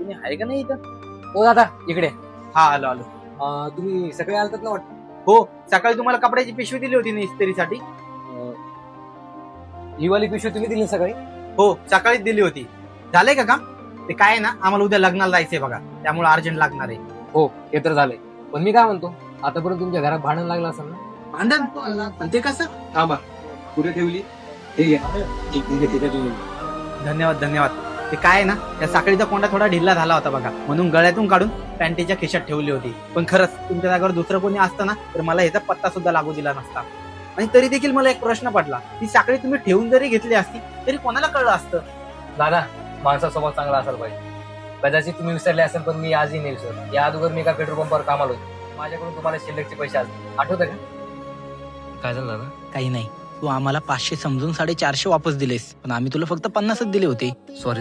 तुम्ही आहे का नाही इथं? हो दादा इकडे. हा आलो आलो. तुम्ही सगळे आलतात ना वाटतं. हो, सकाळी तुम्हाला कपड्याची पिशवी दिली होती ना इस्त्रीसाठी. ही वाली पिशवी तुम्ही दिली सकाळी. हो, सकाळीच दिली होती. झालंय का काम? ते काय आहे ना, आम्हाला उद्या लग्नाला जायचंय बघा, त्यामुळे अर्जंट लागणार आहे. हो हे तर झालंय, पण मी काय म्हणतो, आतापर्यंत तुमच्या घरात भांडण लागलं असेल ना. भांडण? पण ते कसं? थांबा, कुठे ठेवली? ठीक आहे, तिथे ठेवली. धन्यवाद धन्यवाद. ते काय आहे ना, त्या साखळीचा कोंडा थोडा ढिल्ला झाला होता बघा, म्हणून गळ्यातून काढून पॅन्टीच्या खिशात ठेवली होती. पण खरंच तुमच्या जागेवर दुसरं कोणी असतं ना, तर मला ह्याचा पत्ता सुद्धा लागू दिला नसता. आणि तरी देखील मला एक प्रश्न पडला, ती साखळी तुम्ही ठेवून जरी घेतली असती तरी कोणाला कळलं असतं? दादा, माणसा स्वभाव चांगला असायला पाहिजे. कदाचित तुम्ही विसरले असेल, पण मी आजही नाही विसरलो. या अगोदर मी एका पेट्रोल पंपावर कामाला होतो. माझ्याकडून तुम्हाला शिल्लकचे पैसे आठवतं का? काय झालं दादा? काही नाही, तू आम्हाला 500 समजून 450 वापस दिलेस, पण आम्ही तुला फक्त 50च दिले होते. सॉरी